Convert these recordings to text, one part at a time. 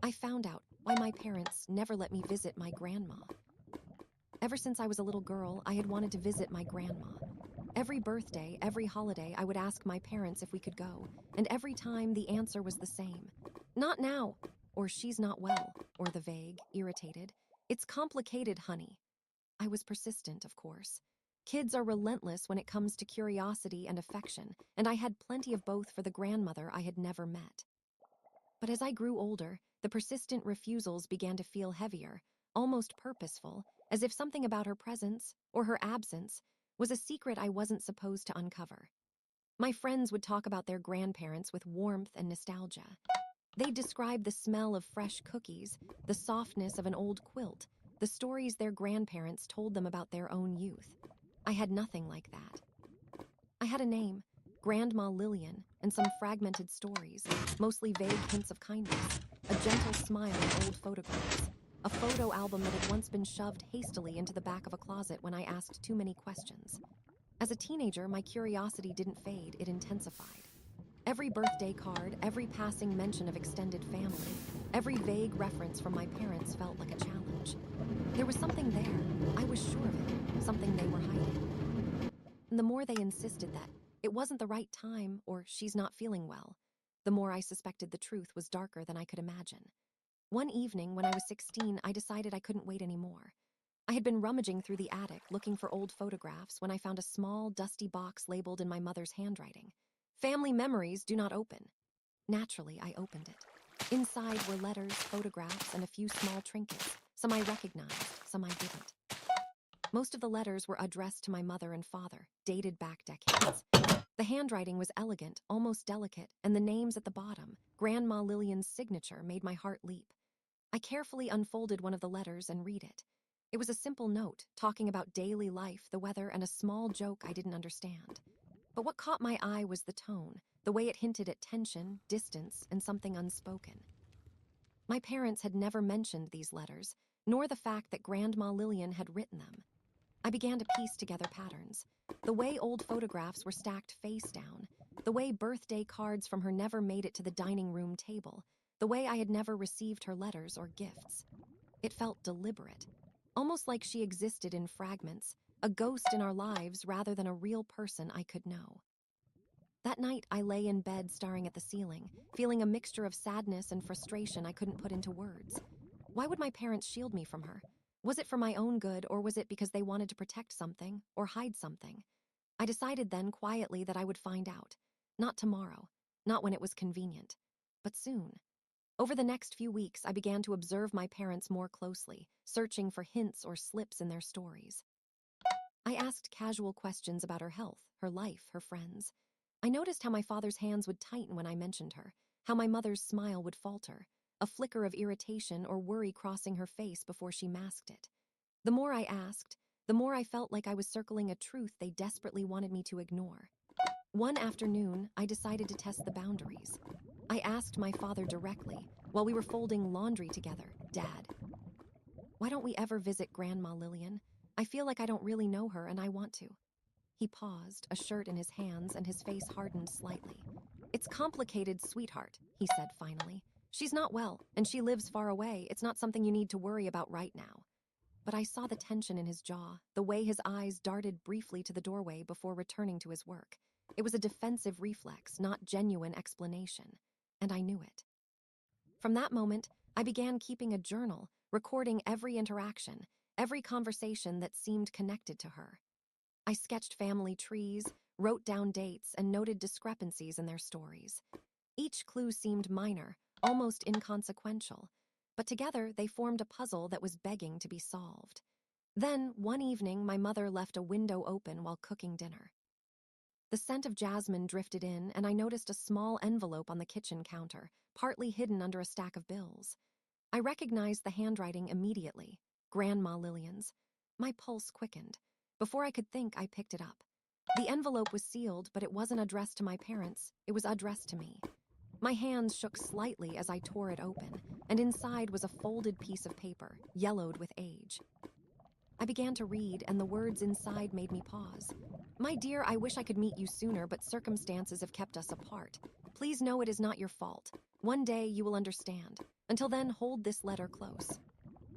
I found out why my parents never let me visit my grandma. Ever since I was a little girl, I had wanted to visit my grandma. Every birthday, every holiday, I would ask my parents if we could go, and every time the answer was the same. Not now, or she's not well, or the vague, irritated. It's complicated, honey. I was persistent, of course. Kids are relentless when it comes to curiosity and affection, and I had plenty of both for the grandmother I had never met. But as I grew older, the persistent refusals began to feel heavier, almost purposeful, as if something about her presence, or her absence, was a secret I wasn't supposed to uncover. My friends would talk about their grandparents with warmth and nostalgia. They'd describe the smell of fresh cookies, the softness of an old quilt, the stories their grandparents told them about their own youth. I had nothing like that. I had a name, Grandma Lillian, and some fragmented stories, mostly vague hints of kindness, a gentle smile in old photographs, a photo album that had once been shoved hastily into the back of a closet when I asked too many questions. As a teenager, my curiosity didn't fade, it intensified. Every birthday card, every passing mention of extended family, every vague reference from my parents felt like a challenge. There was something there, I was sure of it, something they were hiding. And the more they insisted that it wasn't the right time or she's not feeling well, the more I suspected the truth was darker than I could imagine. One evening, when I was 16, I decided I couldn't wait anymore. I had been rummaging through the attic looking for old photographs when I found a small, dusty box labeled in my mother's handwriting. Family memories do not open. Naturally, I opened it. Inside were letters, photographs, and a few small trinkets, some I recognized, some I didn't. Most of the letters were addressed to my mother and father, dated back decades. The handwriting was elegant, almost delicate, and the names at the bottom, Grandma Lillian's signature, made my heart leap. I carefully unfolded one of the letters and read it. It was a simple note, talking about daily life, the weather, and a small joke I didn't understand. But what caught my eye was the tone, the way it hinted at tension, distance, and something unspoken. My parents had never mentioned these letters, nor the fact that Grandma Lillian had written them. I began to piece together patterns. The way old photographs were stacked face down, the way birthday cards from her never made it to the dining room table, the way I had never received her letters or gifts. It felt deliberate, almost like she existed in fragments, a ghost in our lives rather than a real person I could know. That night, I lay in bed staring at the ceiling, feeling a mixture of sadness and frustration I couldn't put into words. Why would my parents shield me from her? Was it for my own good, or was it because they wanted to protect something or hide something? I decided then quietly that I would find out. Not tomorrow, not when it was convenient, but soon. Over the next few weeks, I began to observe my parents more closely, searching for hints or slips in their stories. I asked casual questions about her health, her life, her friends. I noticed how my father's hands would tighten when I mentioned her, how my mother's smile would falter, a flicker of irritation or worry crossing her face before she masked it. The more I asked, the more I felt like I was circling a truth they desperately wanted me to ignore. One afternoon, I decided to test the boundaries. I asked my father directly, while we were folding laundry together, "Dad, why don't we ever visit Grandma Lillian? I feel like I don't really know her and I want to." He paused, a shirt in his hands, and his face hardened slightly. "It's complicated, sweetheart," he said finally. "She's not well, and she lives far away. It's not something you need to worry about right now." But I saw the tension in his jaw, the way his eyes darted briefly to the doorway before returning to his work. It was a defensive reflex, not genuine explanation, and I knew it. From that moment, I began keeping a journal, recording every interaction, every conversation that seemed connected to her. I sketched family trees, wrote down dates, and noted discrepancies in their stories. Each clue seemed minor, almost inconsequential, but together they formed a puzzle that was begging to be solved. Then, one evening, my mother left a window open while cooking dinner. The scent of jasmine drifted in, and I noticed a small envelope on the kitchen counter, partly hidden under a stack of bills. I recognized the handwriting immediately, Grandma Lillian's. My pulse quickened. Before I could think, I picked it up. The envelope was sealed, but it wasn't addressed to my parents. It was addressed to me. My hands shook slightly as I tore it open, and inside was a folded piece of paper, yellowed with age. I began to read, and the words inside made me pause. "My dear, I wish I could meet you sooner, but circumstances have kept us apart. Please know it is not your fault. One day you will understand. Until then, hold this letter close."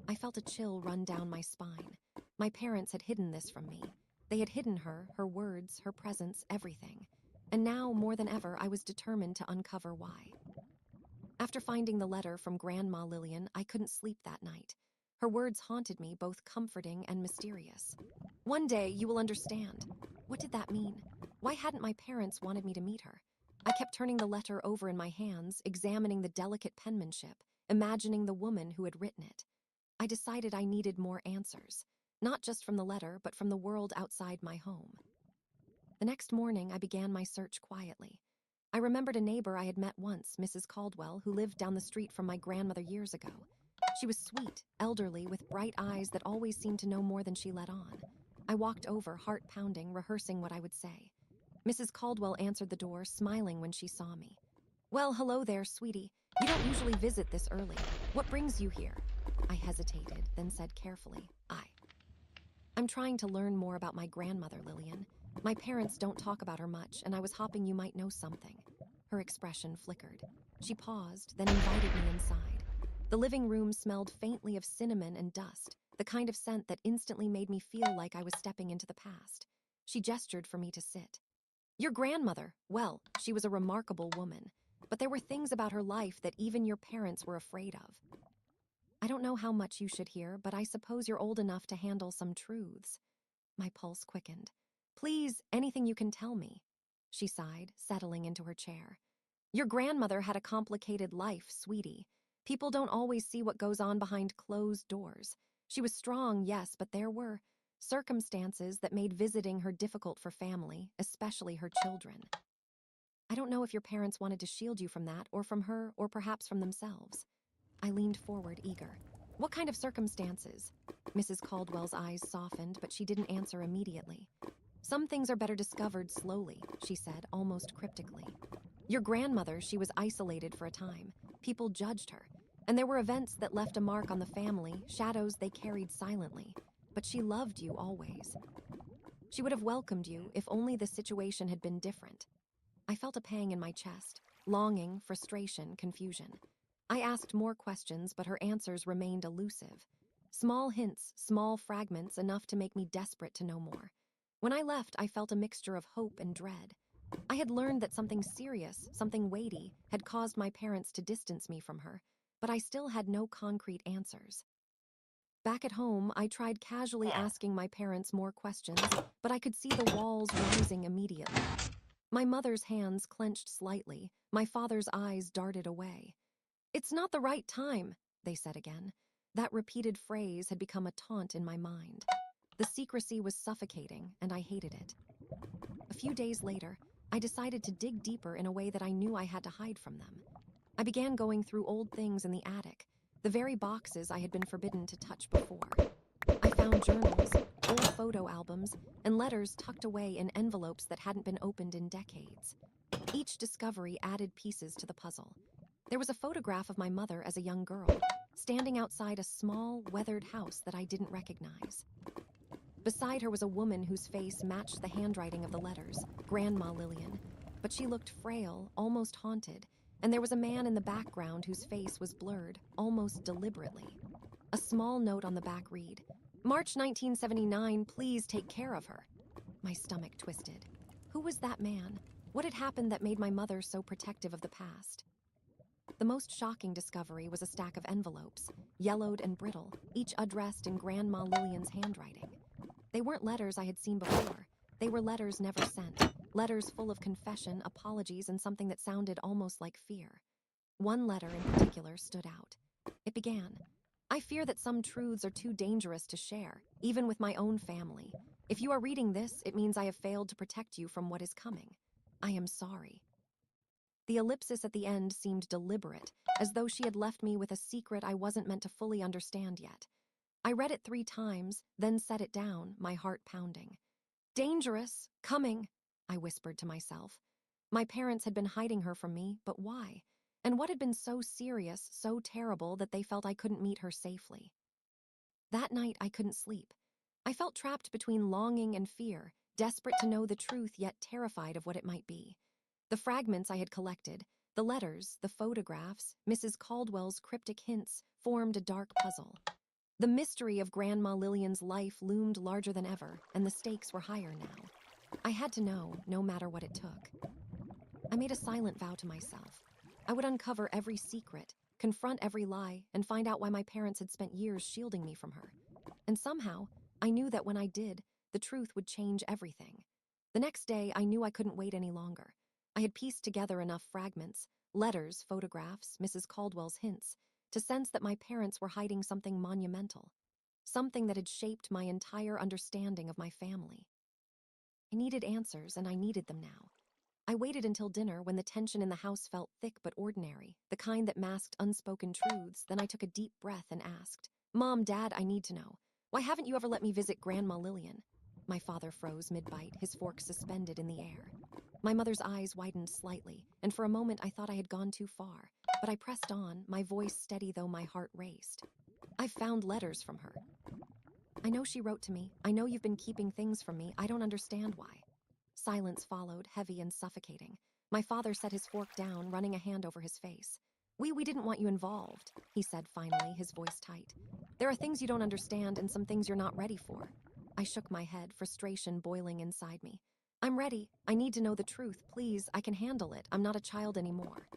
I felt a chill run down my spine. My parents had hidden this from me. They had hidden her, her words, her presence, everything. And now, more than ever, I was determined to uncover why. After finding the letter from Grandma Lillian, I couldn't sleep that night. Her words haunted me, both comforting and mysterious. "One day, you will understand." What did that mean? Why hadn't my parents wanted me to meet her? I kept turning the letter over in my hands, examining the delicate penmanship, imagining the woman who had written it. I decided I needed more answers, not just from the letter, but from the world outside my home. The next morning, I began my search quietly. I remembered a neighbor I had met once, Mrs. Caldwell, who lived down the street from my grandmother years ago. She was sweet, elderly, with bright eyes that always seemed to know more than she let on. I walked over, heart pounding, rehearsing what I would say. Mrs. Caldwell answered the door, smiling when she saw me. "Well, hello there, sweetie. You don't usually visit this early. What brings you here?" I hesitated, then said carefully, "I'm trying to learn more about my grandmother, Lillian. My parents don't talk about her much, and I was hoping you might know something." Her expression flickered. She paused, then invited me inside. The living room smelled faintly of cinnamon and dust, the kind of scent that instantly made me feel like I was stepping into the past. She gestured for me to sit. "Your grandmother, well, she was a remarkable woman, but there were things about her life that even your parents were afraid of. I don't know how much you should hear, but I suppose you're old enough to handle some truths." My pulse quickened. "Please, anything you can tell me." She sighed, settling into her chair. "Your grandmother had a complicated life, sweetie. People don't always see what goes on behind closed doors. She was strong, yes, but there were circumstances that made visiting her difficult for family, especially her children. I don't know if your parents wanted to shield you from that, or from her, or perhaps from themselves." I leaned forward, eager. "What kind of circumstances?" Mrs. Caldwell's eyes softened, but she didn't answer immediately. "Some things are better discovered slowly," she said, almost cryptically. "Your grandmother, she was isolated for a time. People judged her. And there were events that left a mark on the family, shadows they carried silently. But she loved you always. She would have welcomed you if only the situation had been different." I felt a pang in my chest, longing, frustration, confusion. I asked more questions, but her answers remained elusive. Small hints, small fragments, enough to make me desperate to know more. When I left, I felt a mixture of hope and dread. I had learned that something serious, something weighty, had caused my parents to distance me from her, but I still had no concrete answers. Back at home, I tried casually asking my parents more questions, but I could see the walls rising immediately. My mother's hands clenched slightly, my father's eyes darted away. "It's not the right time," they said again. That repeated phrase had become a taunt in my mind. The secrecy was suffocating, and I hated it. A few days later, I decided to dig deeper in a way that I knew I had to hide from them. I began going through old things in the attic, the very boxes I had been forbidden to touch before. I found journals, old photo albums, and letters tucked away in envelopes that hadn't been opened in decades. Each discovery added pieces to the puzzle. There was a photograph of my mother as a young girl, standing outside a small, weathered house that I didn't recognize. Beside her was a woman whose face matched the handwriting of the letters, Grandma Lillian, but she looked frail, almost haunted, and there was a man in the background whose face was blurred, almost deliberately. A small note on the back read, "March 1979, please take care of her." My stomach twisted. Who was that man? What had happened that made my mother so protective of the past? The most shocking discovery was a stack of envelopes, yellowed and brittle, each addressed in Grandma Lillian's handwriting. They weren't letters I had seen before. They were letters never sent, letters full of confession, apologies, and something that sounded almost like fear. One letter in particular stood out. It began, "I fear that some truths are too dangerous to share, even with my own family. If you are reading this, it means I have failed to protect you from what is coming. I am sorry." The ellipsis at the end seemed deliberate, as though she had left me with a secret I wasn't meant to fully understand yet. I read it 3 times, then set it down, my heart pounding. "Dangerous, coming," I whispered to myself. My parents had been hiding her from me, but why? And what had been so serious, so terrible, that they felt I couldn't meet her safely? That night, I couldn't sleep. I felt trapped between longing and fear, desperate to know the truth, yet terrified of what it might be. The fragments I had collected, The letters, the photographs, Mrs. Caldwell's cryptic hints formed a dark puzzle. The mystery of Grandma Lillian's life loomed larger than ever, and the stakes were higher now. I had to know, no matter what it took. I made a silent vow to myself. I would uncover every secret, confront every lie, and find out why my parents had spent years shielding me from her. And somehow, I knew that when I did, the truth would change everything. The next day, I knew I couldn't wait any longer. I had pieced together enough fragments, letters, photographs, Mrs. Caldwell's hints, to sense that my parents were hiding something monumental, something that had shaped my entire understanding of my family. I needed answers, and I needed them now. I waited until dinner when the tension in the house felt thick but ordinary, the kind that masked unspoken truths. Then I took a deep breath and asked, "Mom, Dad, I need to know. Why haven't you ever let me visit Grandma Lillian?" My father froze mid-bite, his fork suspended in the air. My mother's eyes widened slightly, and for a moment I thought I had gone too far. But I pressed on, my voice steady though my heart raced. "I've found letters from her. I know she wrote to me. I know you've been keeping things from me. I don't understand why." Silence followed, heavy and suffocating. My father set his fork down, running a hand over his face. We didn't want you involved," he said finally, his voice tight. "There are things you don't understand and some things you're not ready for." I shook my head, frustration boiling inside me. "I'm ready. I need to know the truth. Please, I can handle it. I'm not a child anymore."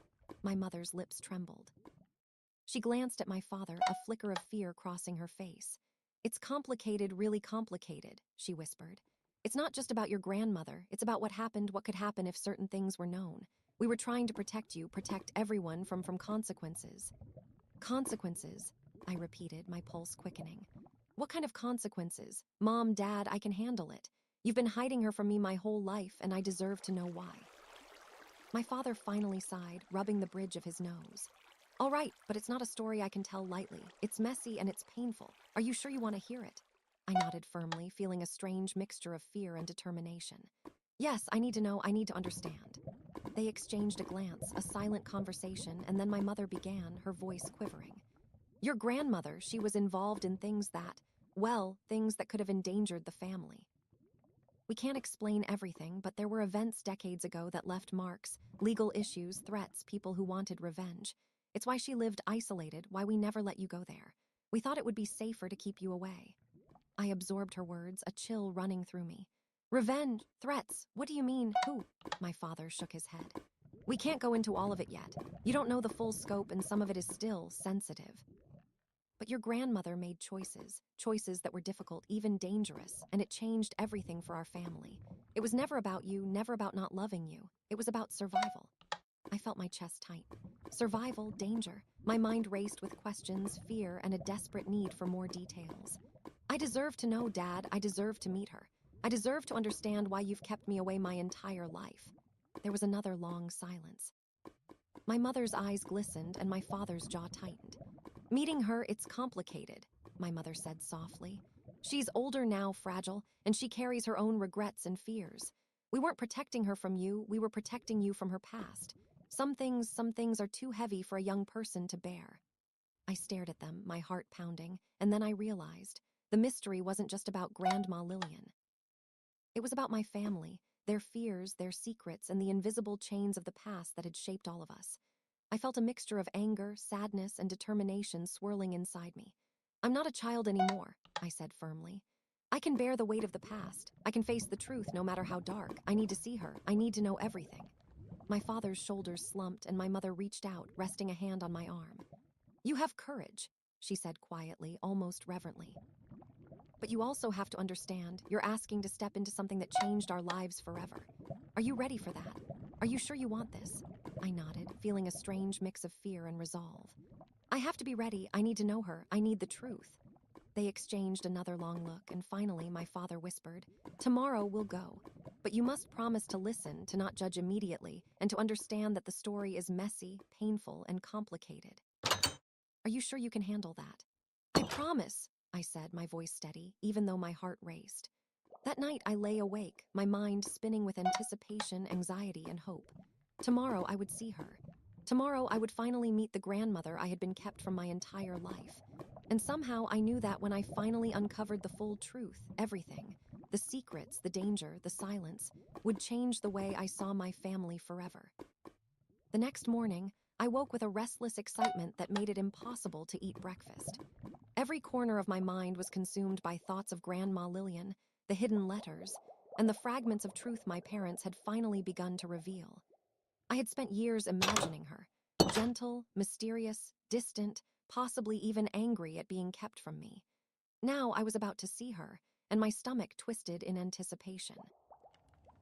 My mother's lips trembled. She glanced at my father, a flicker of fear crossing her face. "It's complicated, really complicated," she whispered. "It's not just about your grandmother. It's about what could happen if certain things were known. We were trying to protect you, protect everyone from consequences." "Consequences," I repeated, my pulse quickening. "What kind of consequences? Mom, Dad, I can handle it. You've been hiding her from me my whole life, and I deserve to know why." My father finally sighed, rubbing the bridge of his nose. "All right, but it's not a story I can tell lightly. It's messy and it's painful. Are you sure you want to hear it?" I nodded firmly, feeling a strange mixture of fear and determination. "Yes, I need to know. I need to understand." They exchanged a glance, a silent conversation, and then my mother began, her voice quivering. "Your grandmother, she was involved in things that could have endangered the family. We can't explain everything, but there were events decades ago that left marks, legal issues, threats, people who wanted revenge. It's why she lived isolated, why we never let you go there. We thought it would be safer to keep you away." I absorbed her words, a chill running through me. "Revenge, threats, what do you mean? Who?" My father shook his head. "We can't go into all of it yet. You don't know the full scope, and some of it is still sensitive. But your grandmother made choices that were difficult, even dangerous, and it changed everything for our family. It was never about you, never about not loving you. It was about survival." I felt my chest tighten. Survival, danger. My mind raced with questions, fear, and a desperate need for more details. "I deserve to know, Dad. I deserve to meet her. I deserve to understand why you've kept me away my entire life." There was another long silence. My mother's eyes glistened and my father's jaw tightened. "Meeting her, it's complicated," my mother said softly. "She's older now, fragile, and she carries her own regrets and fears. We weren't protecting her from you, we were protecting you from her past. Some things are too heavy for a young person to bear." I stared at them, my heart pounding, and then I realized the mystery wasn't just about Grandma Lillian. It was about my family, their fears, their secrets, and the invisible chains of the past that had shaped all of us. I felt a mixture of anger, sadness, and determination swirling inside me. "I'm not a child anymore," I said firmly. "I can bear the weight of the past. I can face the truth no matter how dark. I need to see her. I need to know everything." My father's shoulders slumped and my mother reached out, resting a hand on my arm. "You have courage," she said quietly, almost reverently. "But you also have to understand, you're asking to step into something that changed our lives forever. Are you ready for that? Are you sure you want this?" I nodded, feeling a strange mix of fear and resolve. "I have to be ready. I need to know her. I need the truth." They exchanged another long look, and finally my father whispered, "Tomorrow we'll go. But you must promise to listen, to not judge immediately, and to understand that the story is messy, painful, and complicated. Are you sure you can handle that?" "I promise," I said, my voice steady, even though my heart raced. That night I lay awake, my mind spinning with anticipation, anxiety, and hope. Tomorrow I would see her. Tomorrow I would finally meet the grandmother I had been kept from my entire life. And somehow I knew that when I finally uncovered the full truth, everything, the secrets, the danger, the silence, would change the way I saw my family forever. The next morning, I woke with a restless excitement that made it impossible to eat breakfast. Every corner of my mind was consumed by thoughts of Grandma Lillian, the hidden letters, and the fragments of truth my parents had finally begun to reveal. I had spent years imagining her, gentle, mysterious, distant, possibly even angry at being kept from me. Now I was about to see her, and my stomach twisted in anticipation.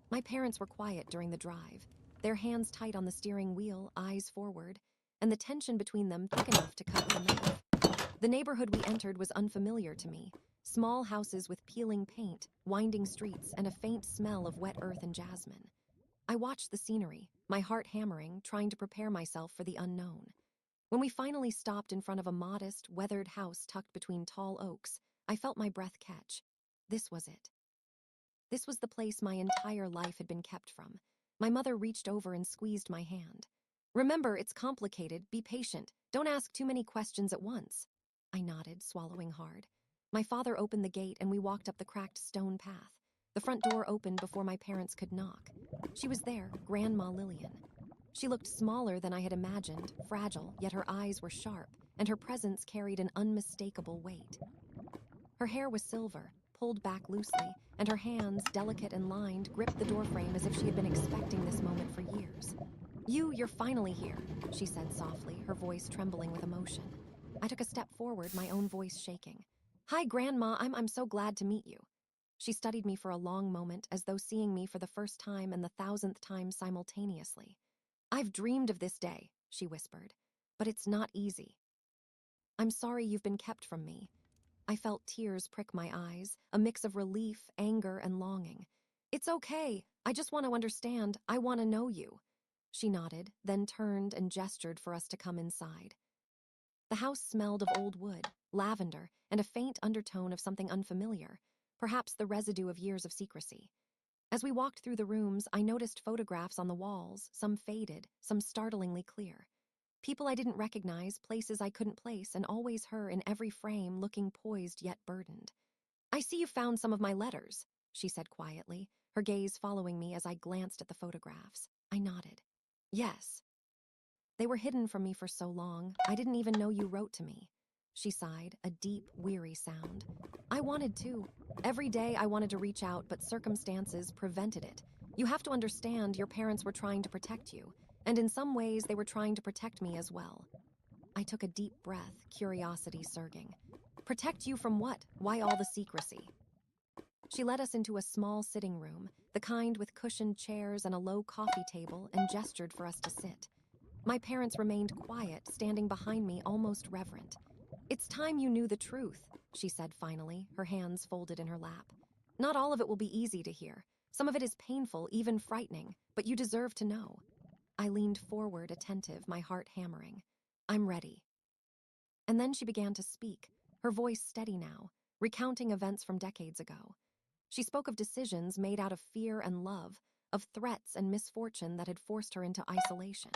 My parents were quiet during the drive, their hands tight on the steering wheel, eyes forward, and the tension between them thick enough to cut with a knife. The neighborhood we entered was unfamiliar to me. Small houses with peeling paint, winding streets, and a faint smell of wet earth and jasmine. I watched the scenery, my heart hammering, trying to prepare myself for the unknown. When we finally stopped in front of a modest, weathered house tucked between tall oaks, I felt my breath catch. This was it. This was the place my entire life had been kept from. My mother reached over and squeezed my hand. Remember, it's complicated. Be patient. Don't ask too many questions at once. I nodded, swallowing hard. My father opened the gate and we walked up the cracked stone path. The front door opened before my parents could knock. She was there, Grandma Lillian. She looked smaller than I had imagined, fragile, yet her eyes were sharp, and her presence carried an unmistakable weight. Her hair was silver, pulled back loosely, and her hands, delicate and lined, gripped the doorframe as if she had been expecting this moment for years. You're finally here, she said softly, her voice trembling with emotion. I took a step forward, my own voice shaking. Hi, Grandma, I'm so glad to meet you. She studied me for a long moment, as though seeing me for the first time and the 1,000th time simultaneously. I've dreamed of this day, she whispered, but it's not easy. I'm sorry you've been kept from me. I felt tears prick my eyes, a mix of relief, anger, and longing. It's okay. I just want to understand. I want to know you. She nodded, then turned and gestured for us to come inside. The house smelled of old wood, lavender, and a faint undertone of something unfamiliar, perhaps the residue of years of secrecy. As we walked through the rooms, I noticed photographs on the walls, some faded, some startlingly clear. People I didn't recognize, places I couldn't place, and always her in every frame, looking poised yet burdened. I see you found some of my letters, she said quietly, her gaze following me as I glanced at the photographs. I nodded. Yes. They were hidden from me for so long, I didn't even know you wrote to me. She sighed, a deep, weary sound. I wanted to. Every day I wanted to reach out, but circumstances prevented it. You have to understand, your parents were trying to protect you, and in some ways they were trying to protect me as well. I took a deep breath, curiosity surging. Protect you from what? Why all the secrecy? She led us into a small sitting room, the kind with cushioned chairs and a low coffee table, and gestured for us to sit. My parents remained quiet, standing behind me, almost reverent. It's time you knew the truth, she said finally, her hands folded in her lap. Not all of it will be easy to hear. Some of it is painful, even frightening, but you deserve to know. I leaned forward, attentive, my heart hammering. I'm ready. And then she began to speak, her voice steady now, recounting events from decades ago. She spoke of decisions made out of fear and love, of threats and misfortune that had forced her into isolation.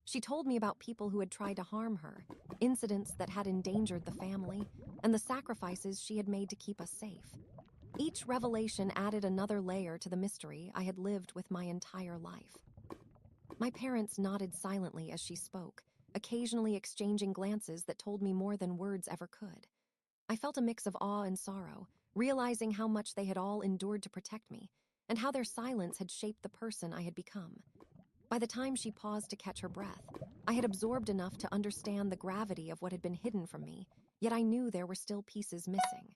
She told me about people who had tried to harm her, incidents that had endangered the family, and the sacrifices she had made to keep us safe. Each revelation added another layer to the mystery I had lived with my entire life. My parents nodded silently as she spoke, occasionally exchanging glances that told me more than words ever could. I felt a mix of awe and sorrow, realizing how much they had all endured to protect me, and how their silence had shaped the person I had become. By the time she paused to catch her breath, I had absorbed enough to understand the gravity of what had been hidden from me, yet I knew there were still pieces missing.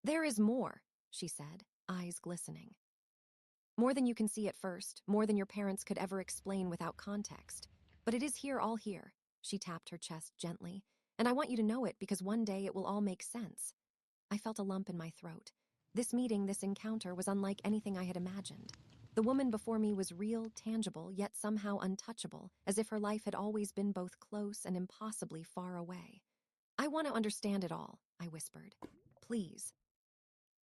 There is more, she said, eyes glistening. More than you can see at first, more than your parents could ever explain without context. But it is here, all here, she tapped her chest gently, and I want you to know it because one day it will all make sense. I felt a lump in my throat. This meeting, this encounter, was unlike anything I had imagined. The woman before me was real, tangible, yet somehow untouchable, as if her life had always been both close and impossibly far away. I want to understand it all, I whispered. Please.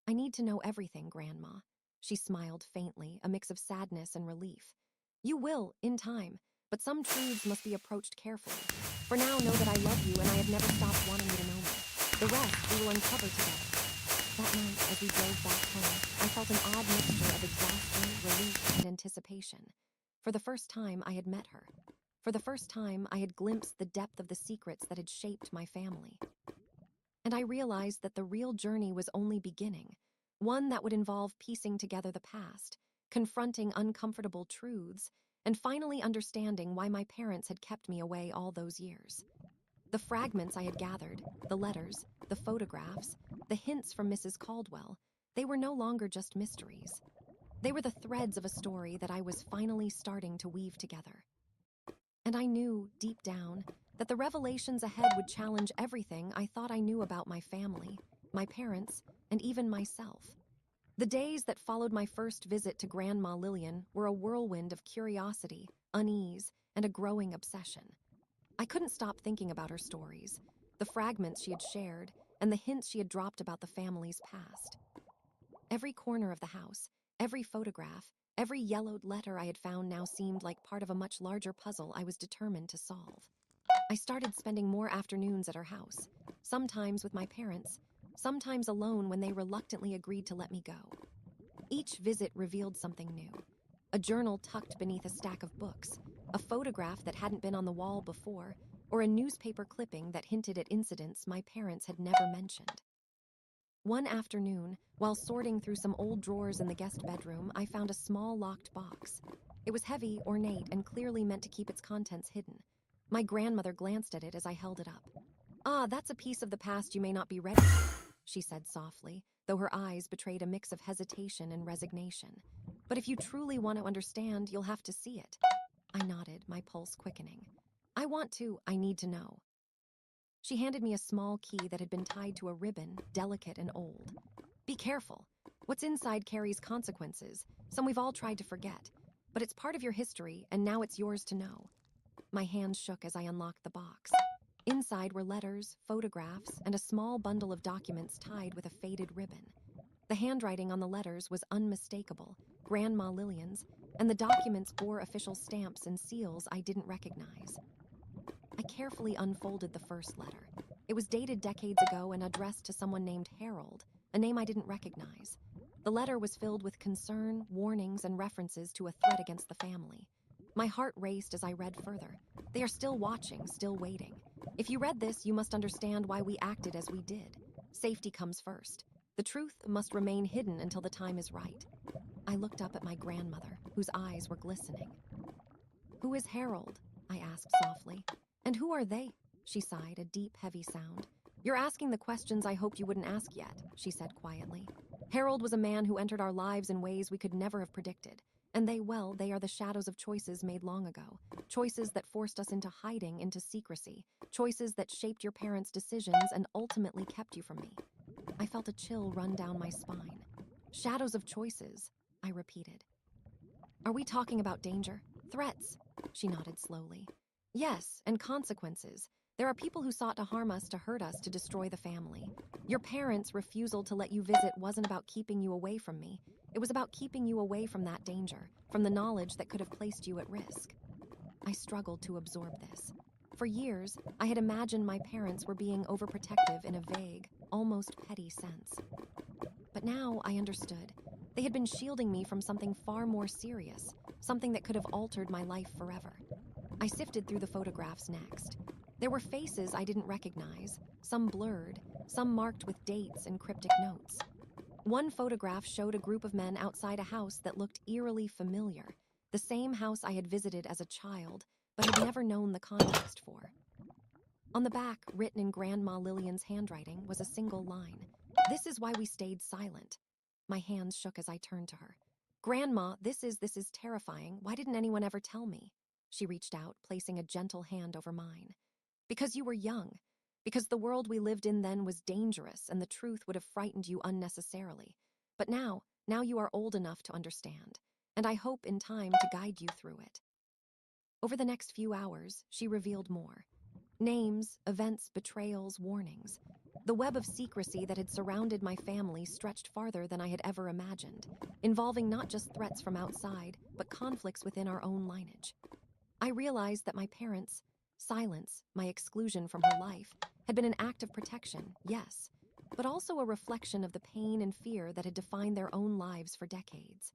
I need to know everything, Grandma. She smiled faintly, a mix of sadness and relief. You will, in time, but some truths must be approached carefully. For now, know that I love you and I have never stopped wanting you to know me. The rest we will uncover together. That night, as we drove back home, I felt an odd mixture of exhaustion, relief, and anticipation. For the first time, I had met her. For the first time, I had glimpsed the depth of the secrets that had shaped my family. And I realized that the real journey was only beginning, one that would involve piecing together the past, confronting uncomfortable truths, and finally understanding why my parents had kept me away all those years. The fragments I had gathered, the letters, the photographs, the hints from Mrs. Caldwell, they were no longer just mysteries. They were the threads of a story that I was finally starting to weave together. And I knew, deep down, that the revelations ahead would challenge everything I thought I knew about my family, my parents, and even myself. The days that followed my first visit to Grandma Lillian were a whirlwind of curiosity, unease, and a growing obsession. I couldn't stop thinking about her stories, the fragments she had shared, and the hints she had dropped about the family's past. Every corner of the house, every photograph, every yellowed letter I had found now seemed like part of a much larger puzzle I was determined to solve. I started spending more afternoons at her house, sometimes with my parents, sometimes alone when they reluctantly agreed to let me go. Each visit revealed something new. A journal tucked beneath a stack of books, a photograph that hadn't been on the wall before, or a newspaper clipping that hinted at incidents my parents had never mentioned. One afternoon, while sorting through some old drawers in the guest bedroom, I found a small locked box. It was heavy, ornate, and clearly meant to keep its contents hidden. My grandmother glanced at it as I held it up. "Ah, that's a piece of the past you may not be ready for," she said softly, though her eyes betrayed a mix of hesitation and resignation. "But if you truly want to understand, you'll have to see it." I nodded, my pulse quickening. I need to know." She handed me a small key that had been tied to a ribbon, delicate and old. "Be careful. What's inside carries consequences, some we've all tried to forget. But it's part of your history, and now it's yours to know." My hands shook as I unlocked the box. Inside were letters, photographs, and a small bundle of documents tied with a faded ribbon. The handwriting on the letters was unmistakable, Grandma Lillian's, and the documents bore official stamps and seals I didn't recognize. I carefully unfolded the first letter. It was dated decades ago and addressed to someone named Harold, a name I didn't recognize. The letter was filled with concern, warnings, and references to a threat against the family. My heart raced as I read further. "They are still watching, still waiting. If you read this, you must understand why we acted as we did. Safety comes first. The truth must remain hidden until the time is right." I looked up at my grandmother, whose eyes were glistening. "Who is Harold?" I asked softly. "And who are they?" She sighed, a deep, heavy sound. "You're asking the questions I hoped you wouldn't ask yet," she said quietly. "Harold was a man who entered our lives in ways we could never have predicted. And they are the shadows of choices made long ago. Choices that forced us into hiding, into secrecy. Choices that shaped your parents' decisions and ultimately kept you from me." I felt a chill run down my spine. "Shadows of choices," I repeated. "Are we talking about danger? Threats?" She nodded slowly. "Yes, and consequences. There are people who sought to harm us, to hurt us, to destroy the family. Your parents' refusal to let you visit wasn't about keeping you away from me. It was about keeping you away from that danger, from the knowledge that could have placed you at risk." I struggled to absorb this. For years, I had imagined my parents were being overprotective in a vague, almost petty sense. But now I understood. They had been shielding me from something far more serious, something that could have altered my life forever. I sifted through the photographs next. There were faces I didn't recognize, some blurred, some marked with dates and cryptic notes. One photograph showed a group of men outside a house that looked eerily familiar, the same house I had visited as a child, but had never known the context for. On the back, written in Grandma Lillian's handwriting, was a single line. "This is why we stayed silent." My hands shook as I turned to her. "Grandma, this is terrifying. Why didn't anyone ever tell me?" She reached out, placing a gentle hand over mine. "Because you were young. Because the world we lived in then was dangerous and the truth would have frightened you unnecessarily. But now you are old enough to understand, and I hope in time to guide you through it." Over the next few hours, she revealed more. Names, events, betrayals, warnings. The web of secrecy that had surrounded my family stretched farther than I had ever imagined, involving not just threats from outside, but conflicts within our own lineage. I realized that my parents' silence, my exclusion from her life, had been an act of protection, yes, but also a reflection of the pain and fear that had defined their own lives for decades.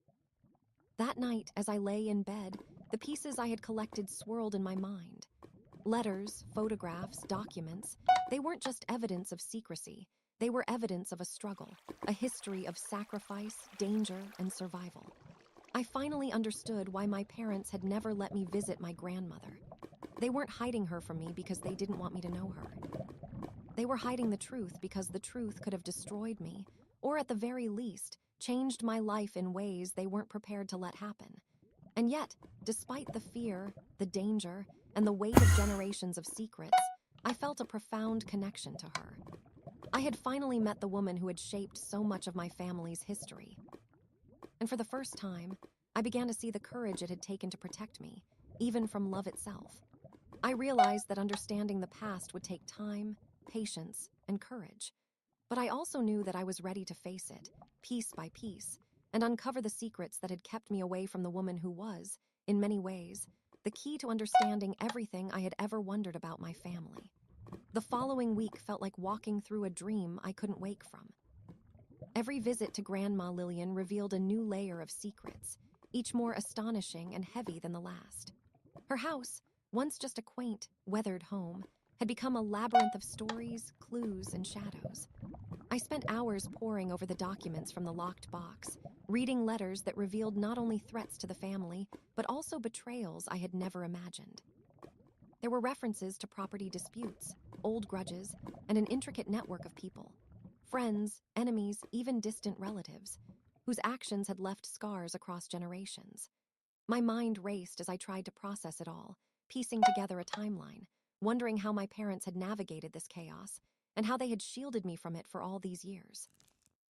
That night, as I lay in bed, The pieces I had collected swirled in my mind. Letters, photographs, documents, they weren't just evidence of secrecy. They were evidence of a struggle, a history of sacrifice, danger, and survival. I finally understood why my parents had never let me visit my grandmother. They weren't hiding her from me because they didn't want me to know her. They were hiding the truth because the truth could have destroyed me, or at the very least, changed my life in ways they weren't prepared to let happen. And yet, despite the fear, the danger, and the weight of generations of secrets, I felt a profound connection to her. I had finally met the woman who had shaped so much of my family's history. And for the first time, I began to see the courage it had taken to protect me, even from love itself. I realized that understanding the past would take time, patience, and courage. But I also knew that I was ready to face it, piece by piece, and uncover the secrets that had kept me away from the woman who was, in many ways, the key to understanding everything I had ever wondered about my family. The following week felt like walking through a dream I couldn't wake from. Every visit to Grandma Lillian revealed a new layer of secrets, each more astonishing and heavy than the last. Her house, once just a quaint, weathered home, had become a labyrinth of stories, clues, and shadows. I spent hours poring over the documents from the locked box, reading letters that revealed not only threats to the family, but also betrayals I had never imagined. There were references to property disputes, old grudges, and an intricate network of people, friends, enemies, even distant relatives, whose actions had left scars across generations. My mind raced as I tried to process it all, piecing together a timeline, wondering how my parents had navigated this chaos, and how they had shielded me from it for all these years.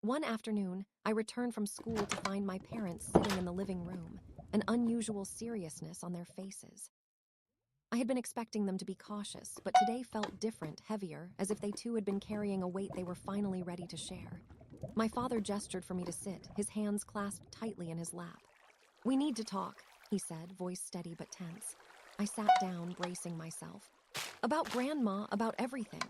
One afternoon, I returned from school to find my parents sitting in the living room, an unusual seriousness on their faces. I had been expecting them to be cautious, but today felt different, heavier, as if they too had been carrying a weight they were finally ready to share. My father gestured for me to sit, his hands clasped tightly in his lap. "We need to talk," he said, voice steady but tense. I sat down, bracing myself. "About Grandma, about everything."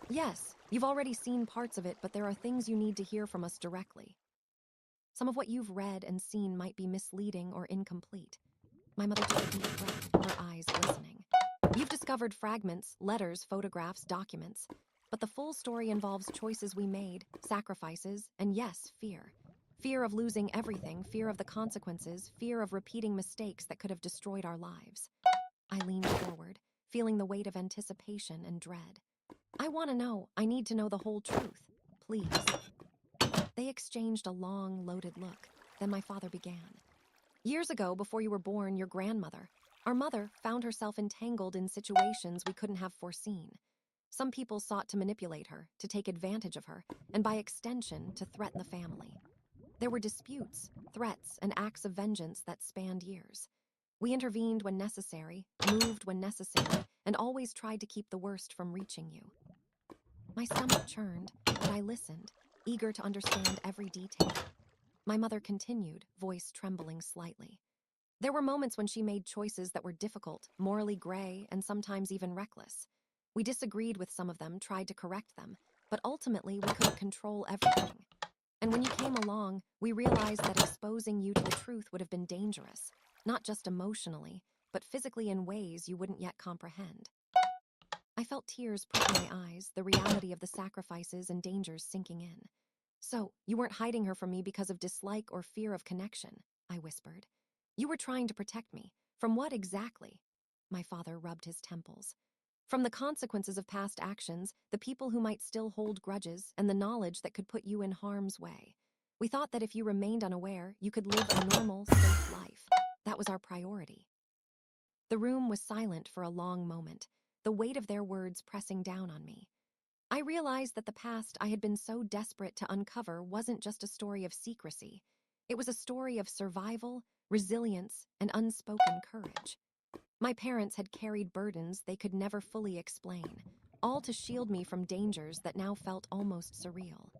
"Yes, you've already seen parts of it, but there are things you need to hear from us directly. Some of what you've read and seen might be misleading or incomplete." My mother took a deep breath, her eyes glistening. "You've discovered fragments, letters, photographs, documents. But the full story involves choices we made, sacrifices, and yes, fear. Fear of losing everything, fear of the consequences, fear of repeating mistakes that could have destroyed our lives." I leaned forward, feeling the weight of anticipation and dread. "I want to know. I need to know the whole truth. Please." They exchanged a long, loaded look. Then my father began. "Years ago, before you were born, your grandmother, our mother, found herself entangled in situations we couldn't have foreseen. Some people sought to manipulate her, to take advantage of her, and by extension, to threaten the family. There were disputes, threats, and acts of vengeance that spanned years. We intervened when necessary, moved when necessary, and always tried to keep the worst from reaching you." My stomach churned, but I listened, eager to understand every detail. My mother continued, voice trembling slightly. "There were moments when she made choices that were difficult, morally gray, and sometimes even reckless. We disagreed with some of them, tried to correct them, but ultimately we couldn't control everything. And when you came along, we realized that exposing you to the truth would have been dangerous, not just emotionally, but physically in ways you wouldn't yet comprehend." I felt tears prick my eyes, the reality of the sacrifices and dangers sinking in. "So, you weren't hiding her from me because of dislike or fear of connection," I whispered. "You were trying to protect me. From what exactly?" My father rubbed his temples. "From the consequences of past actions, the people who might still hold grudges, and the knowledge that could put you in harm's way. We thought that if you remained unaware, you could live a normal, safe life. That was our priority." The room was silent for a long moment, the weight of their words pressing down on me. I realized that the past I had been so desperate to uncover wasn't just a story of secrecy. It was a story of survival, resilience, and unspoken courage. My parents had carried burdens they could never fully explain, all to shield me from dangers that now felt almost surreal.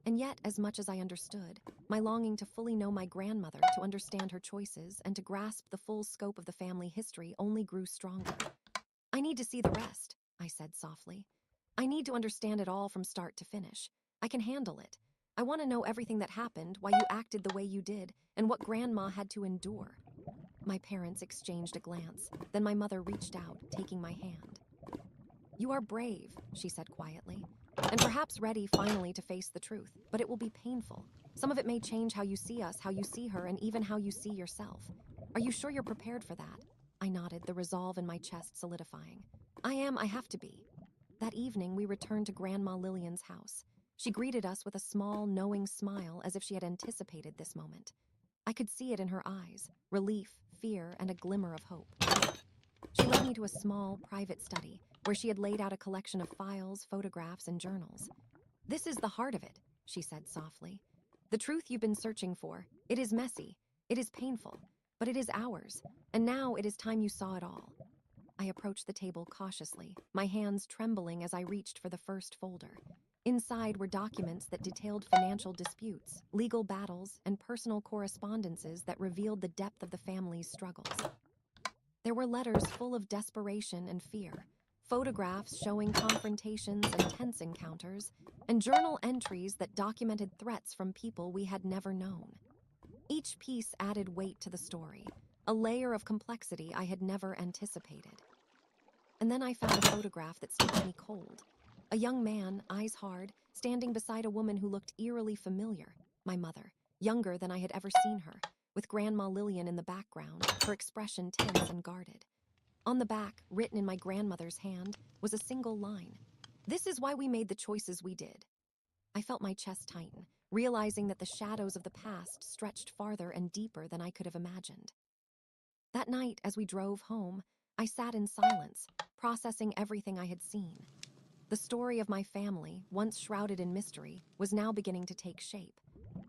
And yet, as much as I understood, my longing to fully know my grandmother, to understand her choices, and to grasp the full scope of the family history only grew stronger. "I need to see the rest," I said softly. "I need to understand it all from start to finish. I can handle it. I want to know everything that happened, why you acted the way you did, and what Grandma had to endure." My parents exchanged a glance. Then my mother reached out, taking my hand. "You are brave," she said quietly, "and perhaps ready finally to face the truth, but it will be painful. Some of it may change how you see us, how you see her, and even how you see yourself. Are you sure you're prepared for that?" I nodded, the resolve in my chest solidifying. I have to be." That evening, we returned to Grandma Lillian's house. She greeted us with a small, knowing smile as if she had anticipated this moment. I could see it in her eyes, relief, fear, and a glimmer of hope. She led me to a small, private study where she had laid out a collection of files, photographs, and journals. "This is the heart of it," she said softly. "The truth you've been searching for. It is messy, it is painful, but it is ours, and now it is time you saw it all." I approached the table cautiously, my hands trembling as I reached for the first folder. Inside were documents that detailed financial disputes, legal battles, and personal correspondences that revealed the depth of the family's struggles. There were letters full of desperation and fear, photographs showing confrontations and tense encounters, and journal entries that documented threats from people we had never known. Each piece added weight to the story, a layer of complexity I had never anticipated. And then I found a photograph that struck me cold. A young man, eyes hard, standing beside a woman who looked eerily familiar, my mother, younger than I had ever seen her, with Grandma Lillian in the background, her expression tense and guarded. On the back, written in my grandmother's hand, was a single line. "This is why we made the choices we did." I felt my chest tighten, realizing that the shadows of the past stretched farther and deeper than I could have imagined. That night, as we drove home, I sat in silence, processing everything I had seen. The story of my family, once shrouded in mystery, was now beginning to take shape.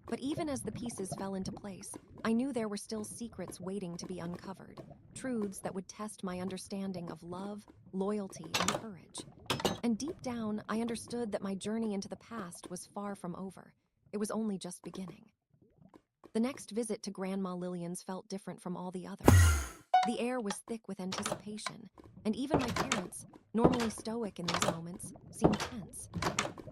But even as the pieces fell into place, I knew there were still secrets waiting to be uncovered, truths that would test my understanding of love, loyalty, and courage. And deep down, I understood that my journey into the past was far from over. It was only just beginning. The next visit to Grandma Lillian's felt different from all the others. The air was thick with anticipation, and even my parents, normally stoic in these moments, seemed tense.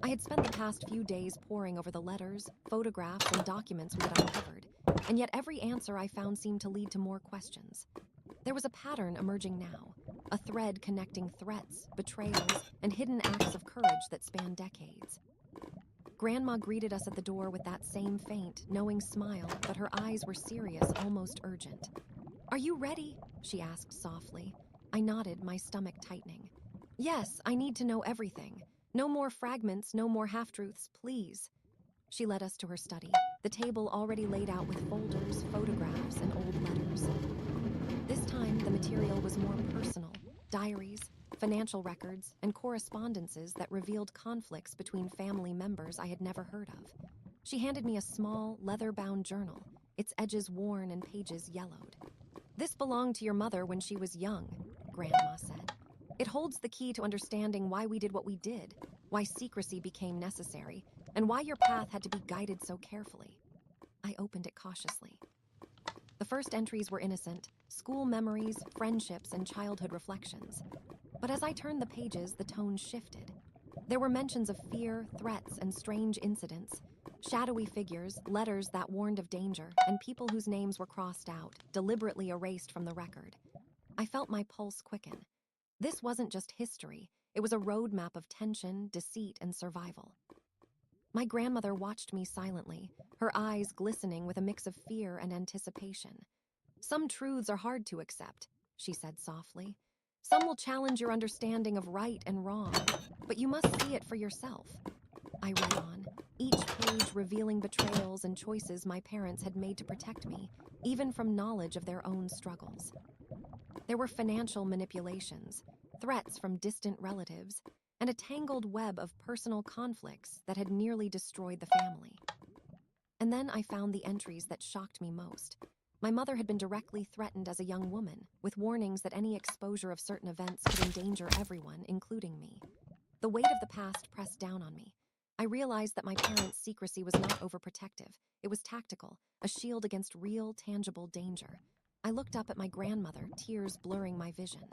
I had spent the past few days poring over the letters, photographs, and documents we had uncovered, and yet every answer I found seemed to lead to more questions. There was a pattern emerging now, a thread connecting threats, betrayals, and hidden acts of courage that spanned decades. Grandma greeted us at the door with that same faint, knowing smile, but her eyes were serious, almost urgent. "Are you ready?" she asked softly. I nodded, my stomach tightening. "Yes, I need to know everything. No more fragments, no more half-truths, please." She led us to her study, the table already laid out with folders, photographs, and old letters. This time, the material was more personal, diaries, financial records, and correspondences that revealed conflicts between family members I had never heard of. She handed me a small, leather-bound journal, its edges worn and pages yellowed. "This belonged to your mother when she was young," Grandma said. "It holds the key to understanding why we did what we did, why secrecy became necessary, and why your path had to be guided so carefully." I opened it cautiously. The first entries were innocent, school memories, friendships, and childhood reflections. But as I turned the pages, the tone shifted. There were mentions of fear, threats, and strange incidents. Shadowy figures, letters that warned of danger, and people whose names were crossed out, deliberately erased from the record. I felt my pulse quicken. This wasn't just history. It was a roadmap of tension, deceit, and survival. My grandmother watched me silently, her eyes glistening with a mix of fear and anticipation. "Some truths are hard to accept," she said softly. "Some will challenge your understanding of right and wrong, but you must see it for yourself." I read on, each page revealing betrayals and choices my parents had made to protect me, even from knowledge of their own struggles. There were financial manipulations, threats from distant relatives, and a tangled web of personal conflicts that had nearly destroyed the family. And then I found the entries that shocked me most. My mother had been directly threatened as a young woman, with warnings that any exposure of certain events could endanger everyone, including me. The weight of the past pressed down on me. I realized that my parents' secrecy was not overprotective. It was tactical, a shield against real, tangible danger. I looked up at my grandmother, tears blurring my vision.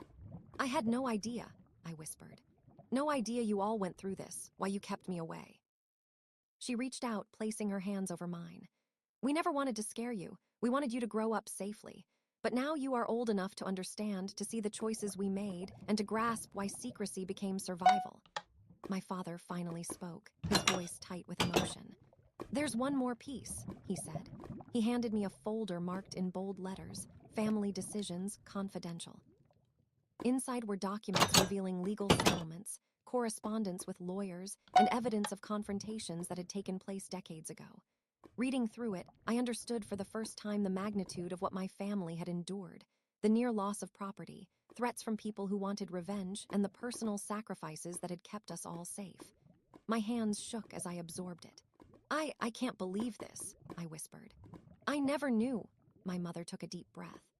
"I had no idea," I whispered. "No idea you all went through this, why you kept me away." She reached out, placing her hands over mine. "We never wanted to scare you. We wanted you to grow up safely. But now you are old enough to understand, to see the choices we made, and to grasp why secrecy became survival. My father finally spoke, his voice tight with emotion. There's one more piece, he said. He handed me a folder marked in bold letters, Family Decisions, Confidential. Inside were documents revealing legal settlements, correspondence with lawyers, and evidence of confrontations that had taken place decades ago. Reading through it, I understood for the first time the magnitude of what my family had endured, the near loss of property, threats from people who wanted revenge, and the personal sacrifices that had kept us all safe. My hands shook as I absorbed it. I can't believe this, I whispered. I never knew. My mother took a deep breath.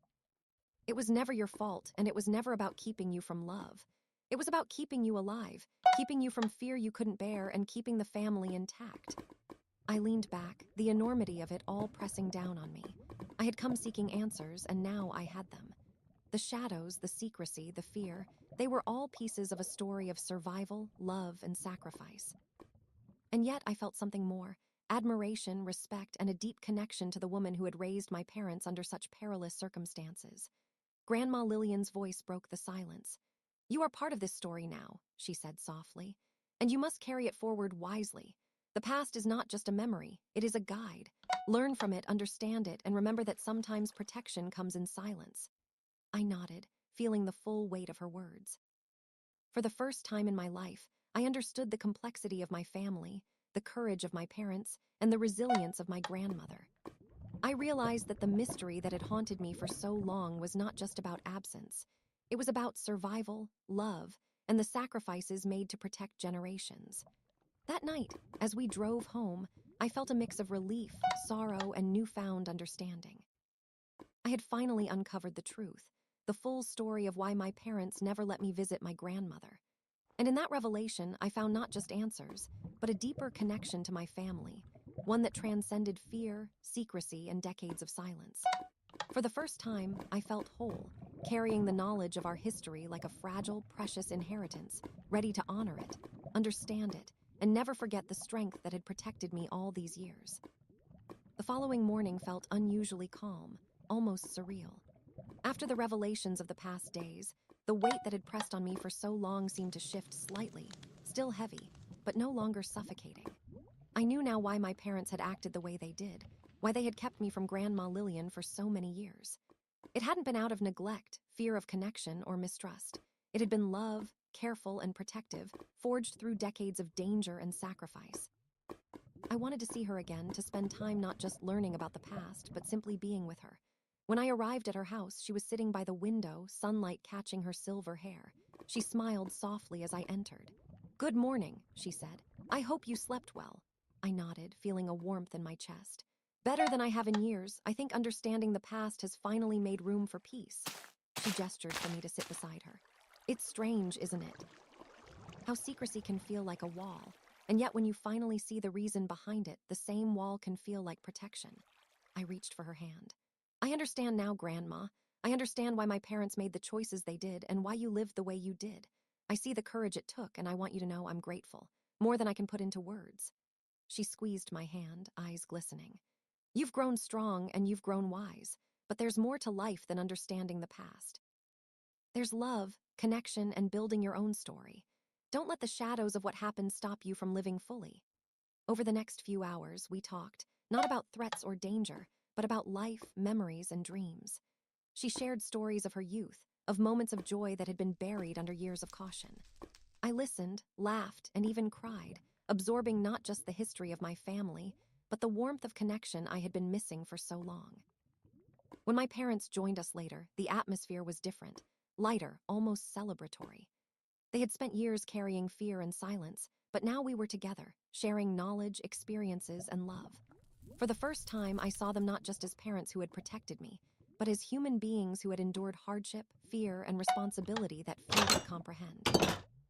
It was never your fault, and it was never about keeping you from love. It was about keeping you alive, keeping you from fear you couldn't bear, and keeping the family intact. I leaned back, the enormity of it all pressing down on me. I had come seeking answers, and now I had them. The shadows, the secrecy, the fear, they were all pieces of a story of survival, love, and sacrifice. And yet I felt something more: admiration, respect, and a deep connection to the woman who had raised my parents under such perilous circumstances. Grandma Lillian's voice broke the silence. You are part of this story now, she said softly, and you must carry it forward wisely. The past is not just a memory, it is a guide. Learn from it, understand it, and remember that sometimes protection comes in silence. I nodded, feeling the full weight of her words. For the first time in my life, I understood the complexity of my family, the courage of my parents, and the resilience of my grandmother. I realized that the mystery that had haunted me for so long was not just about absence. It was about survival, love, and the sacrifices made to protect generations. That night, as we drove home, I felt a mix of relief, sorrow, and newfound understanding. I had finally uncovered the truth, the full story of why my parents never let me visit my grandmother. And in that revelation, I found not just answers, but a deeper connection to my family, one that transcended fear, secrecy, and decades of silence. For the first time, I felt whole, carrying the knowledge of our history like a fragile, precious inheritance, ready to honor it, understand it, and never forget the strength that had protected me all these years. The following morning felt unusually calm, almost surreal. After the revelations of the past days, the weight that had pressed on me for so long seemed to shift slightly, still heavy, but no longer suffocating. I knew now why my parents had acted the way they did, why they had kept me from Grandma Lillian for so many years. It hadn't been out of neglect, fear of connection, or mistrust. It had been love, careful and protective, forged through decades of danger and sacrifice. I wanted to see her again, to spend time not just learning about the past, but simply being with her. When I arrived at her house, she was sitting by the window, sunlight catching her silver hair. She smiled softly as I entered. Good morning, she said. I hope you slept well. I nodded, feeling a warmth in my chest. Better than I have in years. I think understanding the past has finally made room for peace. She gestured for me to sit beside her. It's strange, isn't it? How secrecy can feel like a wall, and yet when you finally see the reason behind it, the same wall can feel like protection. I reached for her hand. I understand now, Grandma. I understand why my parents made the choices they did and why you lived the way you did. I see the courage it took, and I want you to know I'm grateful, more than I can put into words. She squeezed my hand, eyes glistening. You've grown strong and you've grown wise, but there's more to life than understanding the past. There's love, connection, and building your own story. Don't let the shadows of what happened stop you from living fully. Over the next few hours, we talked, not about threats or danger, but about life, memories, and dreams. She shared stories of her youth, of moments of joy that had been buried under years of caution. I listened, laughed, and even cried, absorbing not just the history of my family, but the warmth of connection I had been missing for so long. When my parents joined us later, the atmosphere was different, lighter, almost celebratory. They had spent years carrying fear and silence, but now we were together, sharing knowledge, experiences, and love. For the first time, I saw them not just as parents who had protected me, but as human beings who had endured hardship, fear, and responsibility that few could comprehend.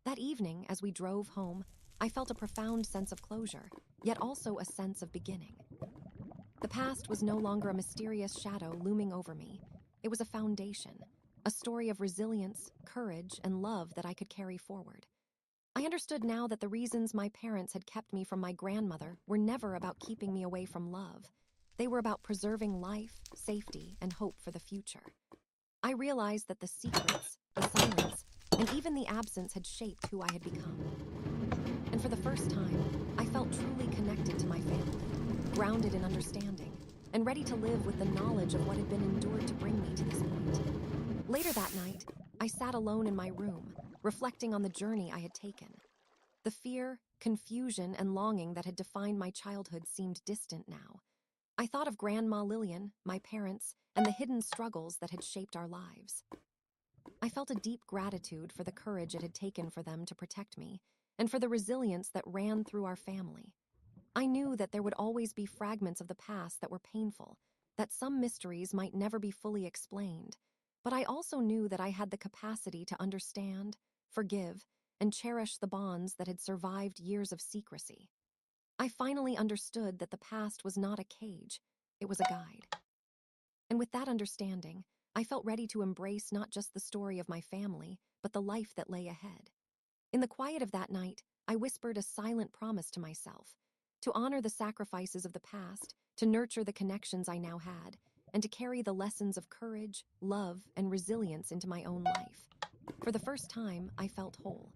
That evening, as we drove home, I felt a profound sense of closure, yet also a sense of beginning. The past was no longer a mysterious shadow looming over me. It was a foundation, a story of resilience, courage, and love that I could carry forward. I understood now that the reasons my parents had kept me from my grandmother were never about keeping me away from love. They were about preserving life, safety, and hope for the future. I realized that the secrets, the silence, and even the absence had shaped who I had become. And for the first time, I felt truly connected to my family, grounded in understanding, and ready to live with the knowledge of what had been endured to bring me to this point. Later that night, I sat alone in my room, reflecting on the journey I had taken. The fear, confusion, and longing that had defined my childhood seemed distant now. I thought of Grandma Lillian, my parents, and the hidden struggles that had shaped our lives. I felt a deep gratitude for the courage it had taken for them to protect me, and for the resilience that ran through our family. I knew that there would always be fragments of the past that were painful, that some mysteries might never be fully explained, but I also knew that I had the capacity to understand, forgive, and cherish the bonds that had survived years of secrecy. I finally understood that the past was not a cage, it was a guide. And with that understanding, I felt ready to embrace not just the story of my family, but the life that lay ahead. In the quiet of that night, I whispered a silent promise to myself to honor the sacrifices of the past, to nurture the connections I now had, and to carry the lessons of courage, love, and resilience into my own life. For the first time, I felt whole.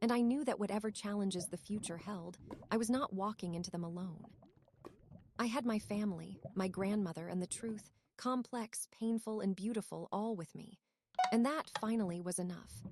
And I knew that whatever challenges the future held, I was not walking into them alone. I had my family, my grandmother, and the truth, complex, painful, and beautiful, all with me. And that finally was enough.